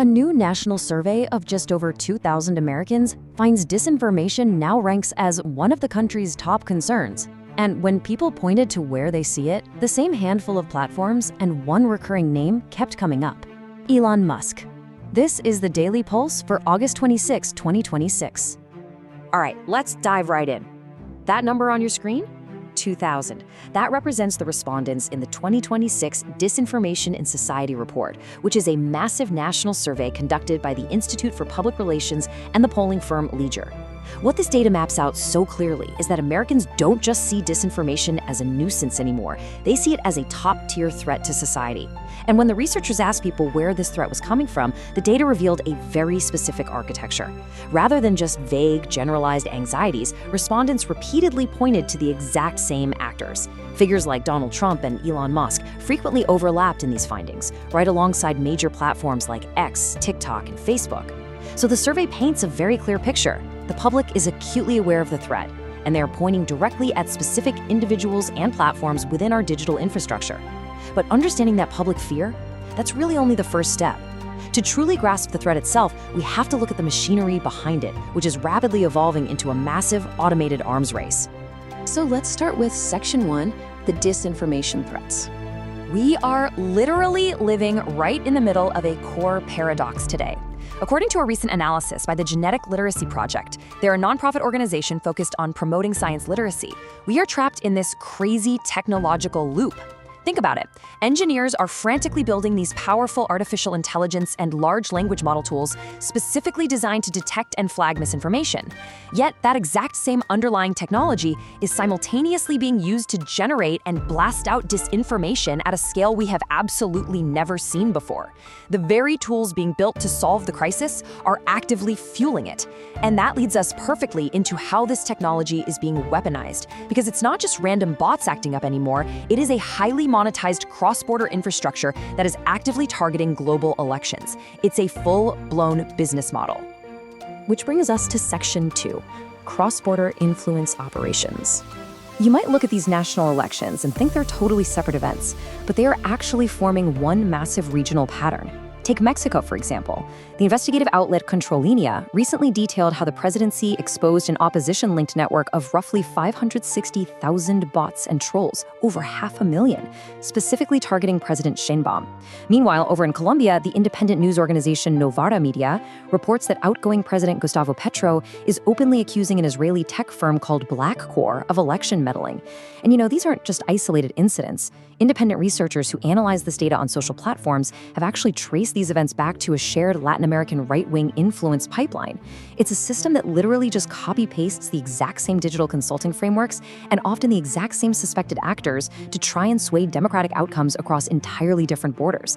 A new national survey of just over 2,000 Americans finds disinformation now ranks as one of the country's top concerns. And when people pointed to where they see it, the same handful of platforms and one recurring name kept coming up: Elon Musk. This is the Daily Pulse for August 26, 2026. All right, let's dive right in. That number on your screen? 2,000. That represents the respondents in the 2026 Disinformation in Society report, which is a massive national survey conducted by the Institute for Public Relations and the polling firm Leger. What this data maps out so clearly is that Americans don't just see disinformation as a nuisance anymore. They see it as a top-tier threat to society. And when the researchers asked people where this threat was coming from, the data revealed a very specific architecture. Rather than just vague, generalized anxieties, respondents repeatedly pointed to the exact same actors. Figures like Donald Trump and Elon Musk frequently overlapped in these findings, right alongside major platforms like X, TikTok, and Facebook. So the survey paints a very clear picture. The public is acutely aware of the threat, and they are pointing directly at specific individuals and platforms within our digital infrastructure. But understanding that public fear, that's really only the first step. To truly grasp the threat itself, we have to look at the machinery behind it, which is rapidly evolving into a massive automated arms race. So let's start with Section 1, the disinformation threats. We are literally living right in the middle of a core paradox today. According to a recent analysis by the Genetic Literacy Project, they're a nonprofit organization focused on promoting science literacy. We are trapped in this crazy technological loop. Think about it. Engineers are frantically building these powerful artificial intelligence and large language model tools specifically designed to detect and flag misinformation. Yet that exact same underlying technology is simultaneously being used to generate and blast out disinformation at a scale we have absolutely never seen before. The very tools being built to solve the crisis are actively fueling it. And that leads us perfectly into how this technology is being weaponized. Because it's not just random bots acting up anymore, it is a highly monetized cross-border infrastructure that is actively targeting global elections. It's a full-blown business model. Which brings us to Section 2, cross-border influence operations. You might look at these national elections and think they're totally separate events, but they are actually forming one massive regional pattern. Take Mexico, for example. The investigative outlet Controlinia recently detailed how the presidency exposed an opposition-linked network of roughly 560,000 bots and trolls, over 500,000, specifically targeting President Sheinbaum. Meanwhile, over in Colombia, the independent news organization Novara Media reports that outgoing President Gustavo Petro is openly accusing an Israeli tech firm called Blackcore of election meddling. And these aren't just isolated incidents. Independent researchers who analyze this data on social platforms have actually traced these events back to a shared Latin American right-wing influence pipeline. It's a system that literally just copy-pastes the exact same digital consulting frameworks and often the exact same suspected actors to try and sway democratic outcomes across entirely different borders.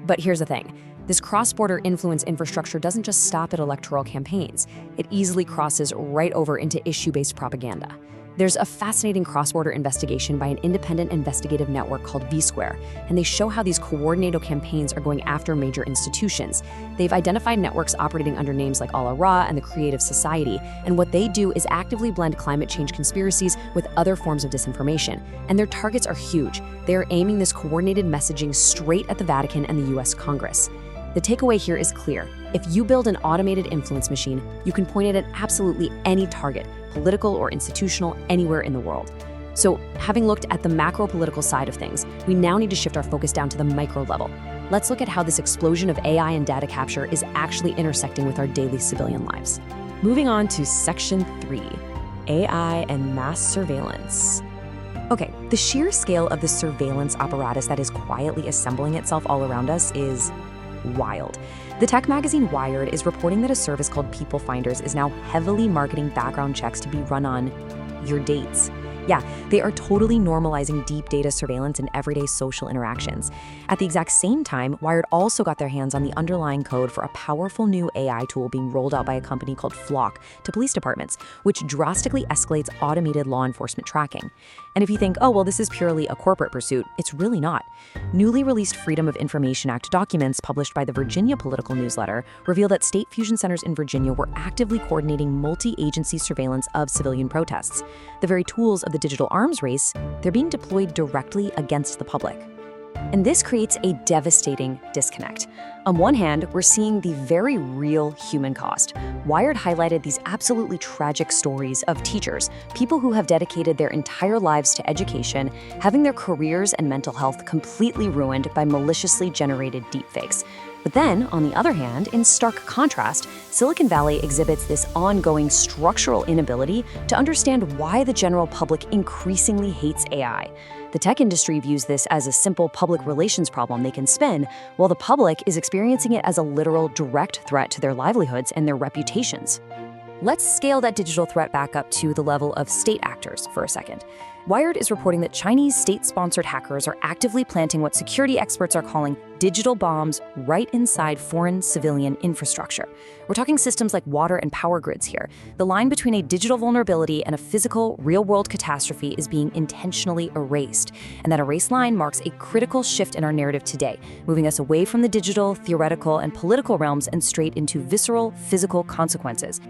But here's the thing. This cross-border influence infrastructure doesn't just stop at electoral campaigns. It easily crosses right over into issue-based propaganda. There's a fascinating cross-border investigation by an independent investigative network called V-Square, and they show how these coordinated campaigns are going after major institutions. They've identified networks operating under names like Al-Ra and the Creative Society, and what they do is actively blend climate change conspiracies with other forms of disinformation. And their targets are huge. They are aiming this coordinated messaging straight at the Vatican and the US Congress. The takeaway here is clear. If you build an automated influence machine, you can point it at absolutely any target, political or institutional, anywhere in the world. So, having looked at the macro-political side of things, we now need to shift our focus down to the micro level. Let's look at how this explosion of AI and data capture is actually intersecting with our daily civilian lives. Moving on to Section 3, AI and mass surveillance. Okay, the sheer scale of the surveillance apparatus that is quietly assembling itself all around us is wild. The tech magazine Wired is reporting that a service called People Finders is now heavily marketing background checks to be run on your dates. Yeah, they are totally normalizing deep data surveillance in everyday social interactions. At the exact same time, Wired also got their hands on the underlying code for a powerful new AI tool being rolled out by a company called Flock to police departments, which drastically escalates automated law enforcement tracking. And if you think, oh, well, this is purely a corporate pursuit, it's really not. Newly released Freedom of Information Act documents published by the Virginia Political Newsletter reveal that state fusion centers in Virginia were actively coordinating multi-agency surveillance of civilian protests. The very tools of the digital arms race, they're being deployed directly against the public. And this creates a devastating disconnect. On one hand, we're seeing the very real human cost. Wired highlighted these absolutely tragic stories of teachers, people who have dedicated their entire lives to education, having their careers and mental health completely ruined by maliciously generated deepfakes. But then, on the other hand, in stark contrast, Silicon Valley exhibits this ongoing structural inability to understand why the general public increasingly hates AI. The tech industry views this as a simple public relations problem they can spin, while the public is experiencing it as a literal direct threat to their livelihoods and their reputations. Let's scale that digital threat back up to the level of state actors for a second. Wired is reporting that Chinese state-sponsored hackers are actively planting what security experts are calling digital bombs right inside foreign civilian infrastructure. We're talking systems like water and power grids here. The line between a digital vulnerability and a physical, real-world catastrophe is being intentionally erased. And that erased line marks a critical shift in our narrative today, moving us away from the digital, theoretical, and political realms and straight into visceral, physical consequences.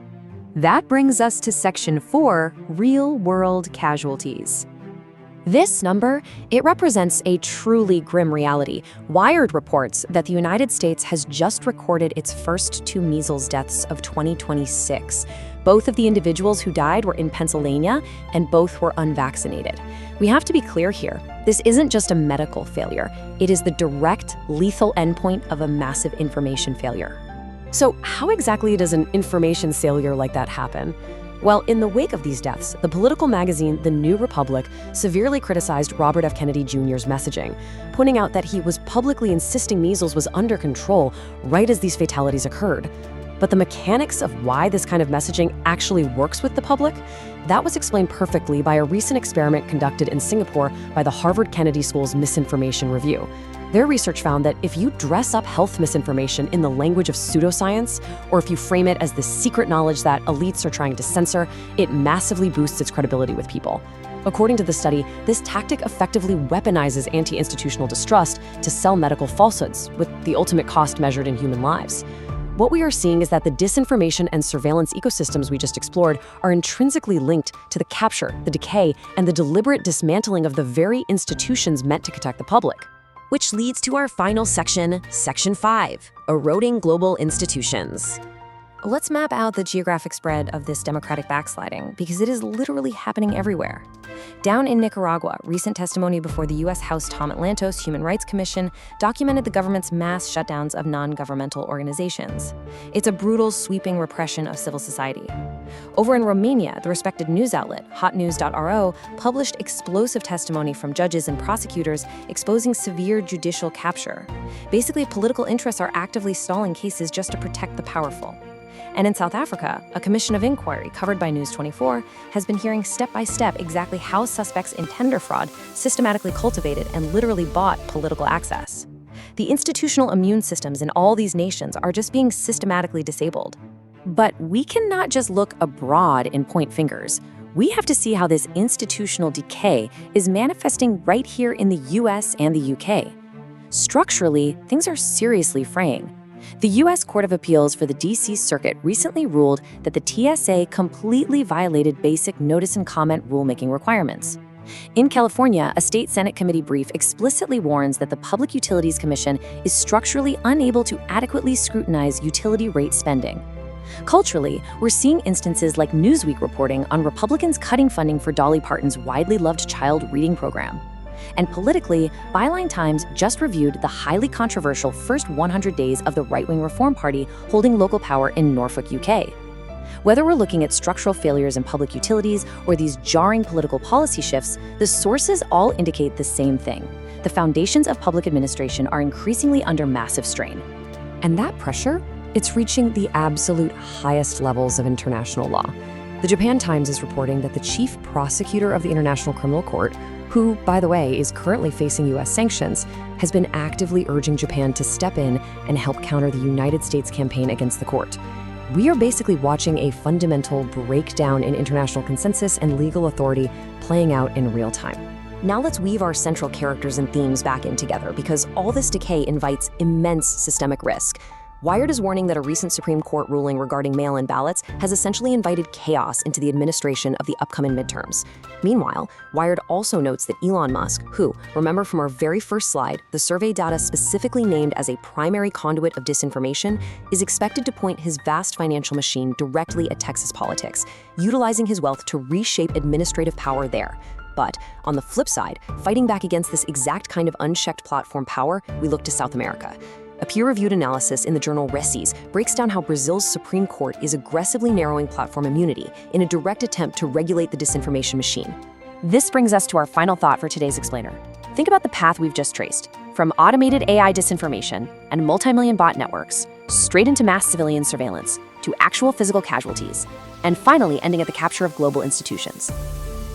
That brings us to Section 4, Real-World Casualties. This number, it represents a truly grim reality. Wired reports that the United States has just recorded its first 2 measles deaths of 2026. Both of the individuals who died were in Pennsylvania, and both were unvaccinated. We have to be clear here. This isn't just a medical failure. It is the direct, lethal endpoint of a massive information failure. So how exactly does an information failure like that happen? Well, in the wake of these deaths, the political magazine The New Republic severely criticized Robert F. Kennedy Jr.'s messaging, pointing out that he was publicly insisting measles was under control right as these fatalities occurred. But the mechanics of why this kind of messaging actually works with the public, that was explained perfectly by a recent experiment conducted in Singapore by the Harvard Kennedy School's Misinformation Review. Their research found that if you dress up health misinformation in the language of pseudoscience, or if you frame it as the secret knowledge that elites are trying to censor, it massively boosts its credibility with people. According to the study, this tactic effectively weaponizes anti-institutional distrust to sell medical falsehoods, with the ultimate cost measured in human lives. What we are seeing is that the disinformation and surveillance ecosystems we just explored are intrinsically linked to the capture, the decay, and the deliberate dismantling of the very institutions meant to protect the public. Which leads to our final section, Section 5, Eroding Global Institutions. Let's map out the geographic spread of this democratic backsliding, because it is literally happening everywhere. Down in Nicaragua, recent testimony before the U.S. House Tom Atlantos Human Rights Commission documented the government's mass shutdowns of non-governmental organizations. It's a brutal, sweeping repression of civil society. Over in Romania, the respected news outlet, hotnews.ro, published explosive testimony from judges and prosecutors exposing severe judicial capture. Basically, political interests are actively stalling cases just to protect the powerful. And in South Africa, a commission of inquiry covered by News 24 has been hearing step-by-step exactly how suspects in tender fraud systematically cultivated and literally bought political access. The institutional immune systems in all these nations are just being systematically disabled. But we cannot just look abroad and point fingers. We have to see how this institutional decay is manifesting right here in the US and the UK. Structurally, things are seriously fraying. The U.S. Court of Appeals for the D.C. Circuit recently ruled that the TSA completely violated basic notice and comment rulemaking requirements. In California, a state Senate committee brief explicitly warns that the Public Utilities Commission is structurally unable to adequately scrutinize utility rate spending. Culturally, we're seeing instances like Newsweek reporting on Republicans cutting funding for Dolly Parton's widely loved child reading program. And politically, Byline Times just reviewed the highly controversial first 100 days of the right-wing Reform Party holding local power in Norfolk, UK. Whether we're looking at structural failures in public utilities or these jarring political policy shifts, the sources all indicate the same thing. The foundations of public administration are increasingly under massive strain. And that pressure, it's reaching the absolute highest levels of international law. The Japan Times is reporting that the chief prosecutor of the International Criminal Court, who, by the way, is currently facing U.S. sanctions, has been actively urging Japan to step in and help counter the United States campaign against the court. We are basically watching a fundamental breakdown in international consensus and legal authority playing out in real time. Now let's weave our central characters and themes back in together, because all this decay invites immense systemic risk. Wired is warning that a recent Supreme Court ruling regarding mail-in ballots has essentially invited chaos into the administration of the upcoming midterms. Meanwhile, Wired also notes that Elon Musk, who, remember from our very first slide, the survey data specifically named as a primary conduit of disinformation, is expected to point his vast financial machine directly at Texas politics, utilizing his wealth to reshape administrative power there. But on the flip side, fighting back against this exact kind of unchecked platform power, we look to South America. A peer-reviewed analysis in the journal Reces breaks down how Brazil's Supreme Court is aggressively narrowing platform immunity in a direct attempt to regulate the disinformation machine. This brings us to our final thought for today's explainer. Think about the path we've just traced, from automated AI disinformation and multi-million bot networks, straight into mass civilian surveillance, to actual physical casualties, and finally ending at the capture of global institutions.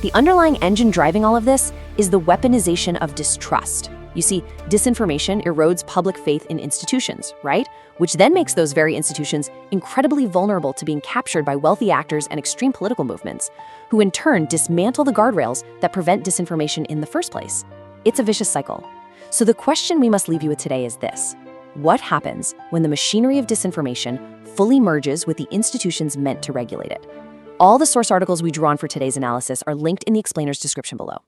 The underlying engine driving all of this is the weaponization of distrust. You see, disinformation erodes public faith in institutions, right? Which then makes those very institutions incredibly vulnerable to being captured by wealthy actors and extreme political movements, who in turn dismantle the guardrails that prevent disinformation in the first place. It's a vicious cycle. So the question we must leave you with today is this: what happens when the machinery of disinformation fully merges with the institutions meant to regulate it? All the source articles we drew on for today's analysis are linked in the explainer's description below.